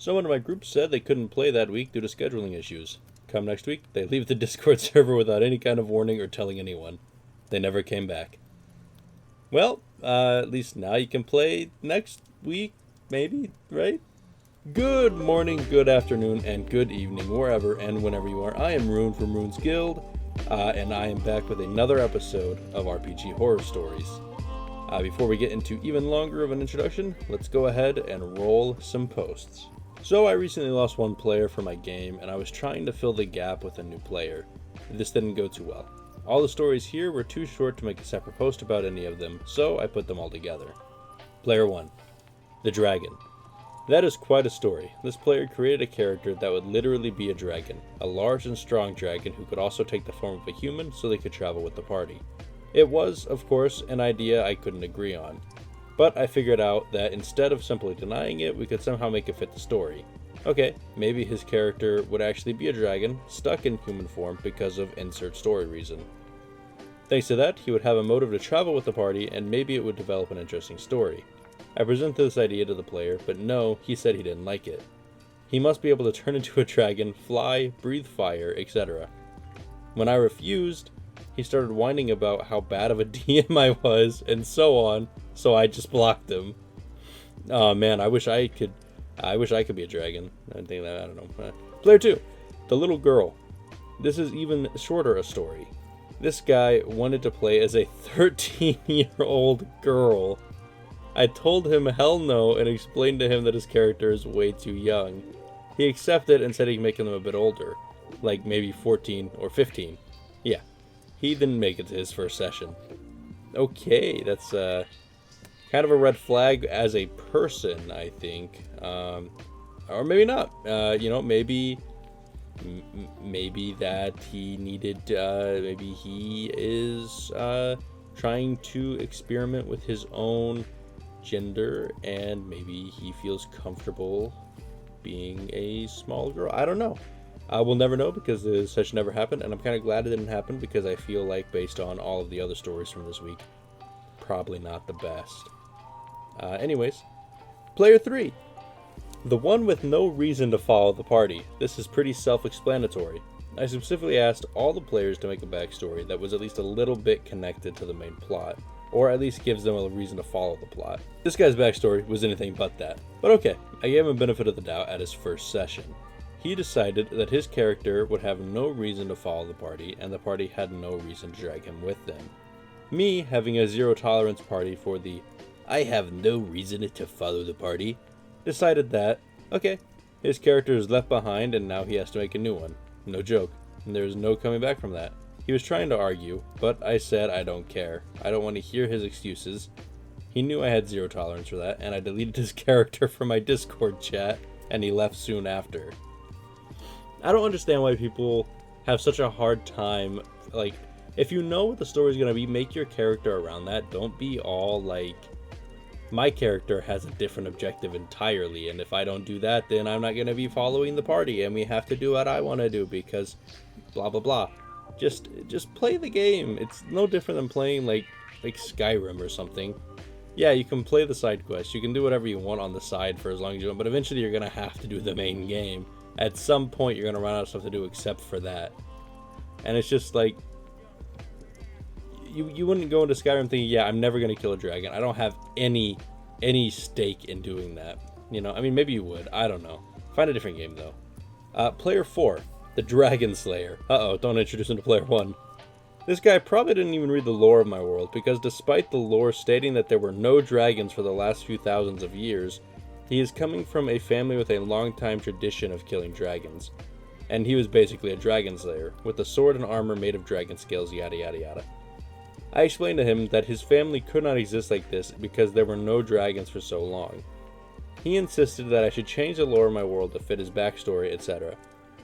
Someone in my group said they couldn't play that week due to scheduling issues. Come next week, they leave the Discord server without any kind of warning or telling anyone. They never came back. Well, at least now you can play next week, maybe, right? Good morning, good afternoon, and good evening, wherever and whenever you are. I am Rune from Rune'sGuild, and I am back with another episode of RPG Horror Stories. Before we get into even longer of an introduction, let's go ahead and roll some posts. So I recently lost one player for my game, and I was trying to fill the gap with a new player. This didn't go too well. All the stories here were too short to make a separate post about any of them, so I put them all together. Player 1. The Dragon. That is quite a story. This player created a character that would literally be a dragon, a large and strong dragon who could also take the form of a human so they could travel with the party. It was, of course, an idea I couldn't agree on. But I figured out that instead of simply denying it, we could somehow make it fit the story. Okay, maybe his character would actually be a dragon, stuck in human form because of insert story reason. Thanks to that, he would have a motive to travel with the party, and maybe it would develop an interesting story. I presented this idea to the player, but no, he said he didn't like it. He must be able to turn into a dragon, fly, breathe fire, etc. When I refused, he started whining about how bad of a DM I was, and so on, so I just blocked him. Oh man, I wish I could be a dragon. I don't know. Player 2, the little girl. This is even shorter a story. This guy wanted to play as a 13-year-old girl. I told him hell no and explained to him that his character is way too young. He accepted and said he'd make him a bit older, like maybe 14 or 15. Yeah, he didn't make it to his first session. Okay, that's kind of a red flag as a person, I think. Or maybe not. Maybe that he needed, maybe he is trying to experiment with his own gender, and maybe he feels comfortable being a small girl. I don't know. We'll never know because the session never happened, and I'm kind of glad it didn't happen because I feel like based on all of the other stories from this week, probably not the best. Anyways, player 3. The one with no reason to follow the party. This is pretty self-explanatory. I specifically asked all the players to make a backstory that was at least a little bit connected to the main plot, or at least gives them a reason to follow the plot. This guy's backstory was anything but that. But okay, I gave him a benefit of the doubt at his first session. He decided that his character would have no reason to follow the party, and the party had no reason to drag him with them. Me, having a zero tolerance party for the I have no reason to follow the party, decided that, okay, his character is left behind and now he has to make a new one. No joke. And there's no coming back from that. He was trying to argue, but I said I don't care. I don't want to hear his excuses. He knew I had zero tolerance for that, and I deleted his character from my Discord chat, and he left soon after. I don't understand why people have such a hard time, like, if you know what the story's gonna be, make your character around that. Don't be all like, my character has a different objective entirely, and if I don't do that, then I'm not going to be following the party, and we have to do what I want to do because blah blah blah. Just play the game. It's no different than playing like Skyrim or something. Yeah, you can play the side quests, you can do whatever you want on the side for as long as you want, but eventually you're going to have to do the main game. At some point you're going to run out of stuff to do except for that. And it's just like, you wouldn't go into Skyrim thinking, yeah, I'm never going to kill a dragon. I don't have any stake in doing that. You know, I mean, maybe you would. I don't know. Find a different game, though. Player 4, the Dragon Slayer. Uh-oh, don't introduce him to player 1. This guy probably didn't even read the lore of my world, because despite the lore stating that there were no dragons for the last few thousands of years, he is coming from a family with a long-time tradition of killing dragons. And he was basically a dragon slayer, with a sword and armor made of dragon scales, yada yada yada. I explained to him that his family could not exist like this because there were no dragons for so long. He insisted that I should change the lore of my world to fit his backstory, etc.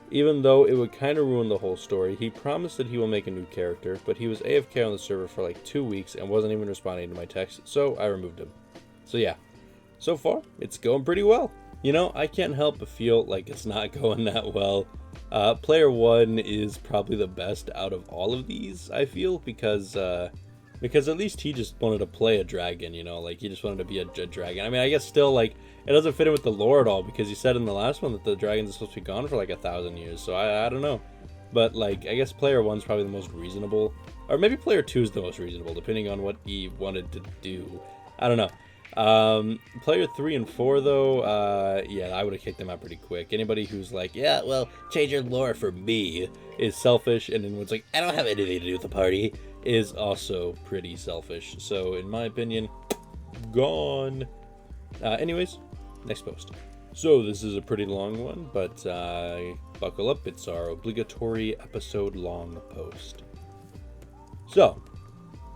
Even though it would kinda ruin the whole story, he promised that he will make a new character, but he was AFK on the server for like 2 weeks and wasn't even responding to my text, so I removed him. So yeah, so far, it's going pretty well. You know, I can't help but feel like it's not going that well. Player 1 is probably the best out of all of these, I feel, because Because at least he just wanted to play a dragon, you know, like he just wanted to be a dragon. I mean, I guess still like it doesn't fit in with the lore at all because he said in the last one that the dragons are supposed to be gone for like 1,000 years. So I don't know, but like I guess player 1's probably the most reasonable, or maybe player 2 is the most reasonable, depending on what he wanted to do. I don't know. Player 3 and 4 though, yeah, I would have kicked them out pretty quick. Anybody who's like, yeah, well, change your lore for me, is selfish, and then one's like, I don't have anything to do with the party, is also pretty selfish. So in my opinion, gone. Anyways, next post. So this is a pretty long one, but buckle up, it's our obligatory episode long post. So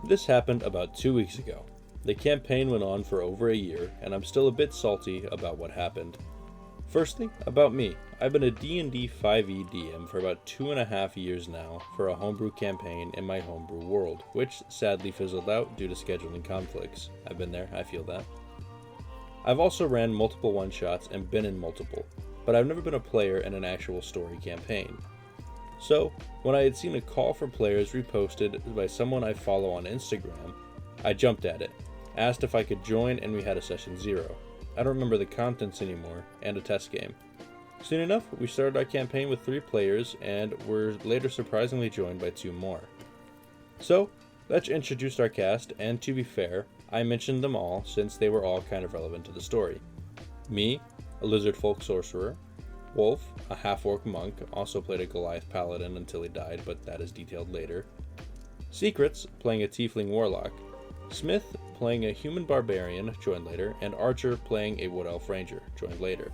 this happened about 2 weeks ago. The campaign went on for over a year, and I'm still a bit salty about what happened. Firstly, about me. I've been a D&D 5e DM for about 2.5 years now for a homebrew campaign in my homebrew world, which sadly fizzled out due to scheduling conflicts. I've been there, I feel that. I've also ran multiple one-shots and been in multiple, but I've never been a player in an actual story campaign. So, when I had seen a call for players reposted by someone I follow on Instagram, I jumped at it, asked if I could join, and we had a session 0. I don't remember the contents anymore, and a test game. Soon enough, we started our campaign with 3 players, and were later surprisingly joined by 2 more. So, let's introduce our cast, and to be fair, I mentioned them all since they were all kind of relevant to the story. Me, a lizard folk sorcerer. Wolf, a half-orc monk, also played a Goliath paladin until he died, but that is detailed later. Secrets, playing a tiefling warlock. Smith, playing a human barbarian, joined later, and Archer, playing a wood elf ranger, joined later.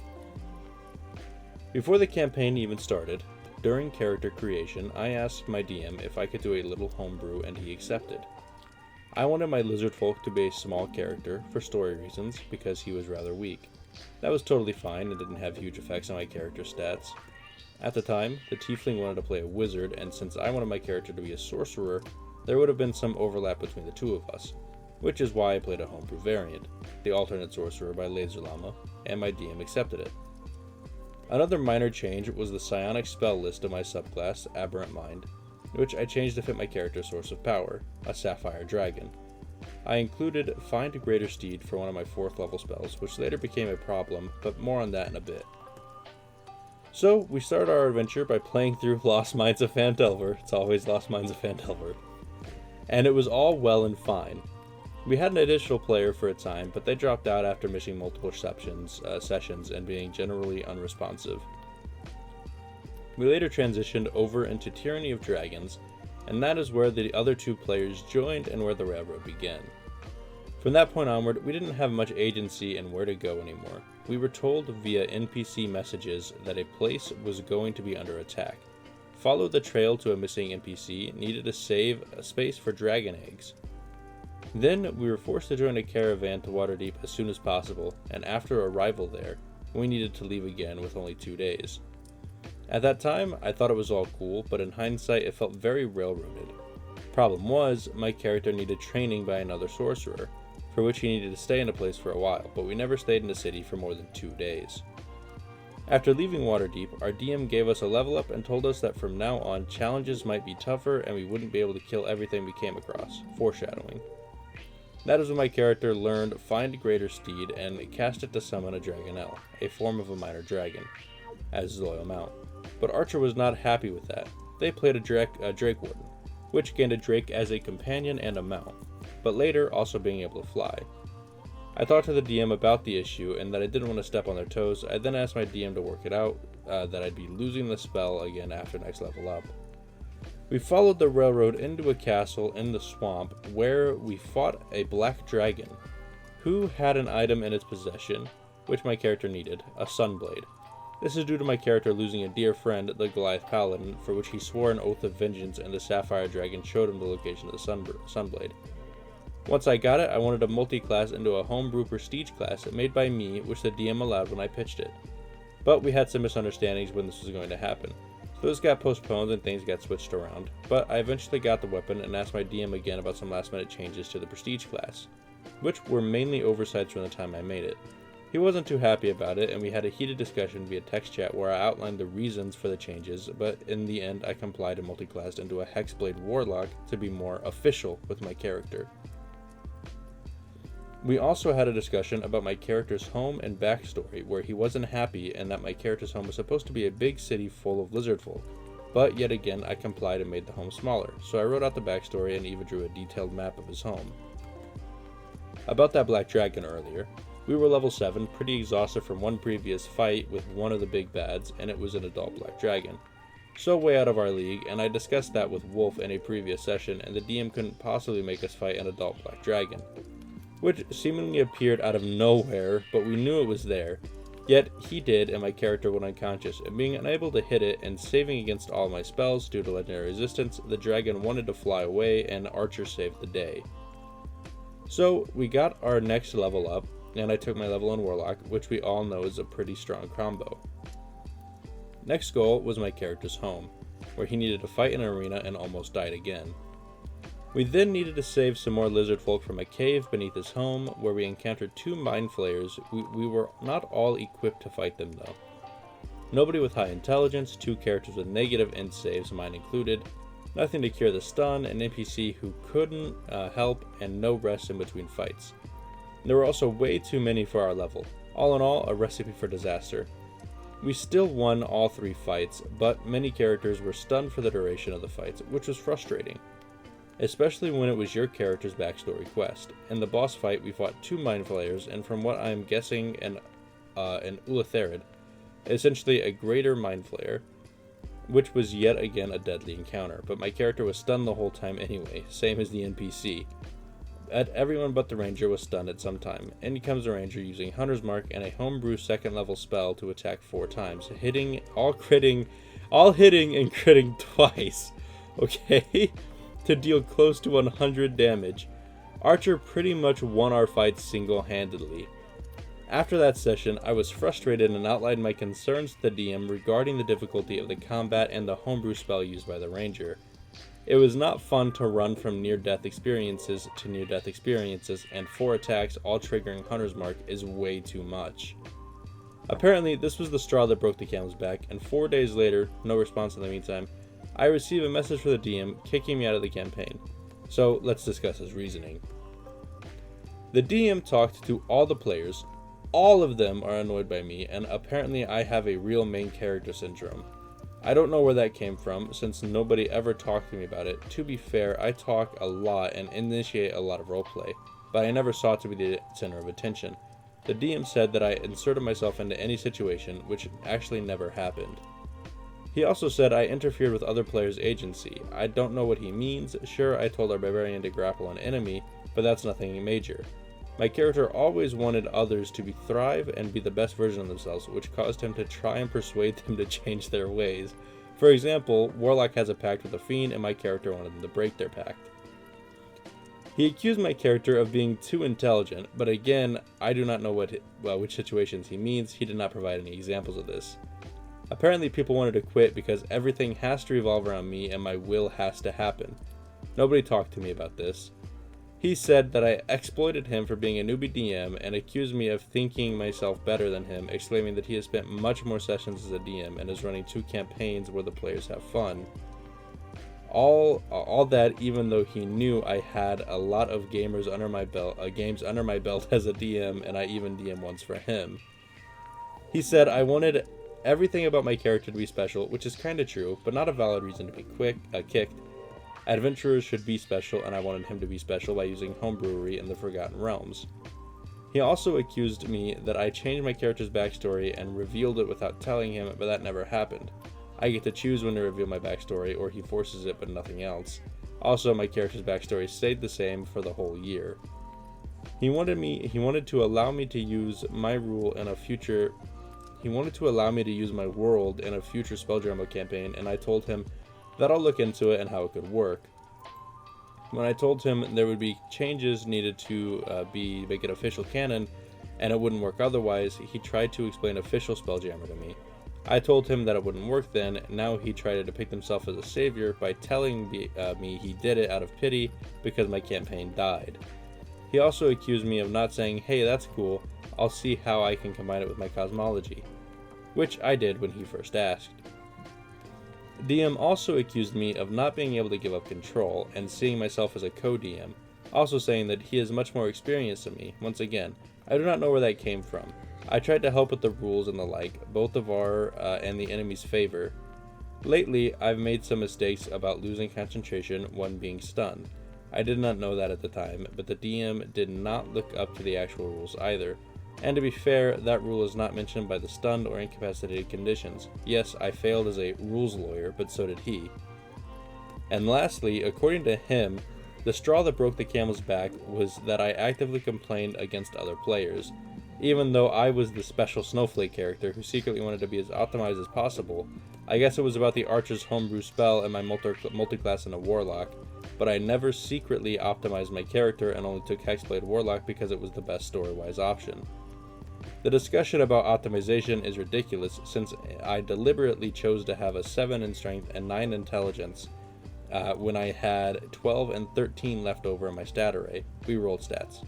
Before the campaign even started, during character creation, I asked my DM if I could do a little homebrew, and he accepted. I wanted my lizard folk to be a small character, for story reasons, because he was rather weak. That was totally fine and didn't have huge effects on my character stats. At the time, the tiefling wanted to play a wizard, and since I wanted my character to be a sorcerer, there would have been some overlap between the two of us, which is why I played a homebrew variant, the alternate sorcerer by Laser Llama, and my DM accepted it. Another minor change was the psionic spell list of my subclass, Aberrant Mind, which I changed to fit my character's source of power, a sapphire dragon. I included Find Greater Steed for one of my 4th level spells, which later became a problem, but more on that in a bit. So, we started our adventure by playing through Lost Mines of Phandelver. It's always Lost Mines of Phandelver. And it was all well and fine. We had an additional player for a time, but they dropped out after missing multiple sessions and being generally unresponsive. We later transitioned over into Tyranny of Dragons, and that is where the other 2 players joined and where the railroad began. From that point onward, we didn't have much agency in where to go anymore. We were told via NPC messages that a place was going to be under attack. Follow the trail to a missing NPC, needed to save a space for dragon eggs. Then we were forced to join a caravan to Waterdeep as soon as possible, and after arrival there, we needed to leave again with only 2 days. At that time, I thought it was all cool, but in hindsight it felt very railroaded. Problem was, my character needed training by another sorcerer, for which he needed to stay in a place for a while, but we never stayed in the city for more than 2 days. After leaving Waterdeep, our DM gave us a level up and told us that from now on, challenges might be tougher and we wouldn't be able to kill everything we came across, foreshadowing. That is when my character learned Find Greater Steed and cast it to summon a Dragonelle, a form of a minor dragon, as his loyal mount. But Archer was not happy with that. They played a Drake Warden, which gained a Drake as a companion and a mount, but later also being able to fly. I talked to the DM about the issue and that I didn't want to step on their toes. I then asked my DM to work it out, that I'd be losing the spell again after next level up. We followed the railroad into a castle in the swamp where we fought a black dragon, who had an item in its possession, which my character needed, a sunblade. This is due to my character losing a dear friend, the Goliath Paladin, for which he swore an oath of vengeance and the Sapphire Dragon showed him the location of the sunblade. Once I got it, I wanted to multi-class into a homebrew prestige class made by me, which the DM allowed when I pitched it. But we had some misunderstandings when this was going to happen. So this got postponed and things got switched around, but I eventually got the weapon and asked my DM again about some last minute changes to the prestige class, which were mainly oversights from the time I made it. He wasn't too happy about it, and we had a heated discussion via text chat where I outlined the reasons for the changes, but in the end I complied and multiclassed into a Hexblade Warlock to be more official with my character. We also had a discussion about my character's home and backstory, where he wasn't happy and that my character's home was supposed to be a big city full of lizard folk. But yet again, I complied and made the home smaller, so I wrote out the backstory and even drew a detailed map of his home. About that black dragon earlier, we were level 7, pretty exhausted from one previous fight with one of the big bads, and it was an adult black dragon. So way out of our league, and I discussed that with Wolf in a previous session, and the DM couldn't possibly make us fight an adult black dragon, which seemingly appeared out of nowhere, but we knew it was there. Yet he did, and my character went unconscious, and being unable to hit it and saving against all my spells due to legendary resistance, the dragon wanted to fly away, and Archer saved the day. So we got our next level up, and I took my level in Warlock, which we all know is a pretty strong combo. Next goal was my character's home, where he needed to fight in an arena and almost died again. We then needed to save some more lizard folk from a cave beneath his home, where we encountered 2 mind flayers. We were not all equipped to fight them though. Nobody with high intelligence, 2 characters with negative int saves, mine included, nothing to cure the stun, an NPC who couldn't help, and no rest in between fights. There were also way too many for our level. All in all, a recipe for disaster. We still won all 3 fights, but many characters were stunned for the duration of the fights, which was frustrating. Especially when it was your character's backstory quest. In the boss fight, we fought 2 mind flayers, and from what I'm guessing, an Ulitherid, essentially a greater mind flayer, which was yet again a deadly encounter, but my character was stunned the whole time anyway, same as the NPC. Everyone but the ranger was stunned at some time. In comes the ranger using Hunter's Mark and a homebrew 2nd level spell to attack 4 times, hitting and critting twice, okay, to deal close to 100 damage. Archer pretty much won our fight single-handedly. After that session, I was frustrated and outlined my concerns to the DM regarding the difficulty of the combat and the homebrew spell used by the ranger. It was not fun to run from near-death experiences to near-death experiences, and 4 attacks all triggering Hunter's Mark is way too much. Apparently, this was the straw that broke the camel's back, and 4 days later, no response in the meantime, I received a message from the DM kicking me out of the campaign. So let's discuss his reasoning. The DM talked to all the players. All of them are annoyed by me, and apparently I have a real main character syndrome. I don't know where that came from, since nobody ever talked to me about it. To be fair, I talk a lot and initiate a lot of roleplay, but I never sought to be the center of attention. The DM said that I inserted myself into any situation, which actually never happened. He also said I interfered with other players' agency. I don't know what he means. Sure, I told our barbarian to grapple an enemy, but that's nothing major. My character always wanted others to thrive and be the best version of themselves, which caused him to try and persuade them to change their ways. For example, Warlock has a pact with a fiend, and my character wanted them to break their pact. He accused my character of being too intelligent, but again, I do not know which situations he means. He did not provide any examples of this. Apparently people wanted to quit because everything has to revolve around me and my will has to happen. Nobody talked to me about this. He said that I exploited him for being a newbie DM and accused me of thinking myself better than him, exclaiming that he has spent much more sessions as a DM and is running 2 campaigns where the players have fun. All that even though he knew I had a lot of games under my belt as a DM, and I even DM once for him. He said I wanted everything about my character to be special, which is kinda true, but not a valid reason to be kicked. Adventurers should be special, and I wanted him to be special by using homebrewery in the Forgotten Realms. He also accused me that I changed my character's backstory and revealed it without telling him, but that never happened. I get to choose when to reveal my backstory, or he forces it but nothing else. Also, my character's backstory stayed the same for the whole year. He wanted to allow me to use my world in a future Spelljammer campaign, and I told him that I'll look into it and how it could work. When I told him there would be changes needed to make it official canon, and it wouldn't work otherwise, he tried to explain official Spelljammer to me. I told him that it wouldn't work then. Now he tried to depict himself as a savior by telling me he did it out of pity because my campaign died. He also accused me of not saying, "Hey, that's cool," I'll see how I can combine it with my cosmology, which I did when he first asked. DM also accused me of not being able to give up control and seeing myself as a co-DM, also saying that he is much more experienced than me. Once again, I do not know where that came from. I tried to help with the rules and the like, both of our and the enemy's favor. Lately, I've made some mistakes about losing concentration when being stunned. I did not know that at the time, but the DM did not look up to the actual rules either. And to be fair, that rule is not mentioned by the stunned or incapacitated conditions. Yes, I failed as a rules lawyer, but so did he. And lastly, according to him, the straw that broke the camel's back was that I actively complained against other players. Even though I was the special snowflake character who secretly wanted to be as optimized as possible, I guess it was about the archer's homebrew spell and my multiclass in a warlock, but I never secretly optimized my character and only took Hexblade Warlock because it was the best story-wise option. The discussion about optimization is ridiculous since I deliberately chose to have a 7 in strength and 9 intelligence when I had 12 and 13 left over in my stat array. We rolled stats.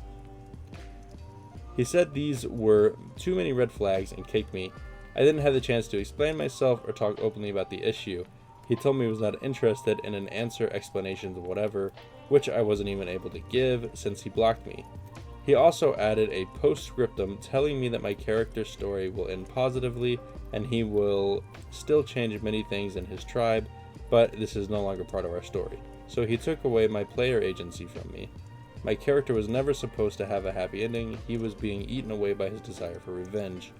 He said these were too many red flags and kicked me. I didn't have the chance to explain myself or talk openly about the issue. He told me he was not interested in an answer, explanations, or whatever, which I wasn't even able to give since he blocked me. He also added a postscriptum telling me that my character's story will end positively and he will still change many things in his tribe, but this is no longer part of our story. So he took away my player agency from me. My character was never supposed to have a happy ending. He was being eaten away by his desire for revenge,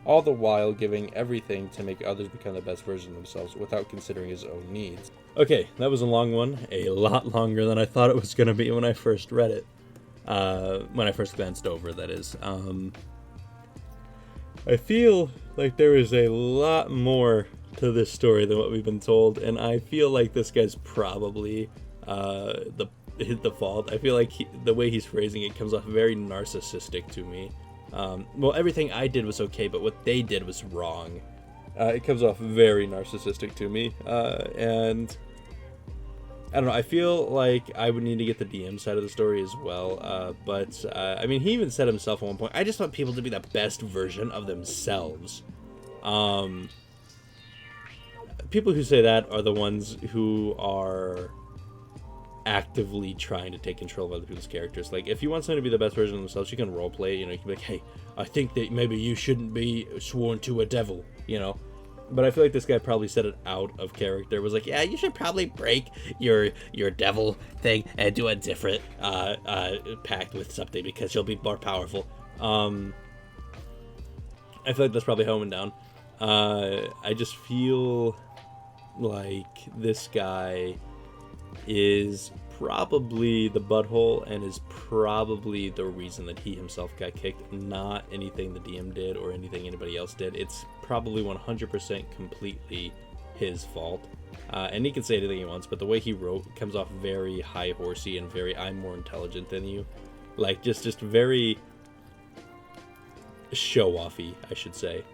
all the while giving everything to make others become the best version of themselves without considering his own needs. Okay, that was a long one. A lot longer than I thought it was going to be when I first read it. When I first glanced over, that is. I feel like there is a lot more to this story than what we've been told, and I feel like this guy's probably the fault. I feel like the way he's phrasing it comes off very narcissistic to me. Well, everything I did was okay, but what they did was wrong. It comes off very narcissistic to me, and I don't know, I feel like I would need to get the DM side of the story as well, but I mean, he even said himself at one point, I just want people to be the best version of themselves. People who say that are the ones who are actively trying to take control of other people's characters. Like, if you want someone to be the best version of themselves, you can roleplay, you know, you can be like, hey, I think that maybe you shouldn't be sworn to a devil, you know. But I feel like this guy probably said it out of character. Was like, yeah, you should probably break your devil thing and do a different pact with something because you'll be more powerful. I feel like that's probably how it went down. I just feel like this guy is probably the butthole and is probably the reason that he himself got kicked, not anything the DM did or anything anybody else did. It's probably 100% completely his fault. And he can say anything he wants, but the way he wrote comes off very high horsey and very I'm more intelligent than you. Like, just very show-offy, I should say.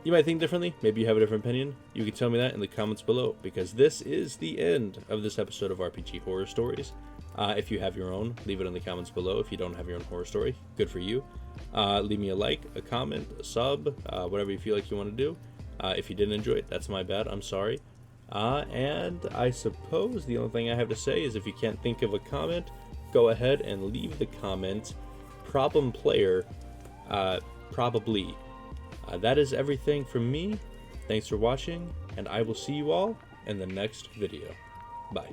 You might think differently. Maybe you have a different opinion. You can tell me that in the comments below, because this is the end of this episode of RPG Horror Stories. If you have your own, leave it in the comments below. If you don't have your own horror story, good for you. Leave me a like, a comment, a sub, whatever you feel like you want to do. If you didn't enjoy it, that's my bad. I'm sorry. And I suppose the only thing I have to say is if you can't think of a comment, go ahead and leave the comment problem player, probably. That is everything from me. Thanks for watching, and I will see you all in the next video. Bye.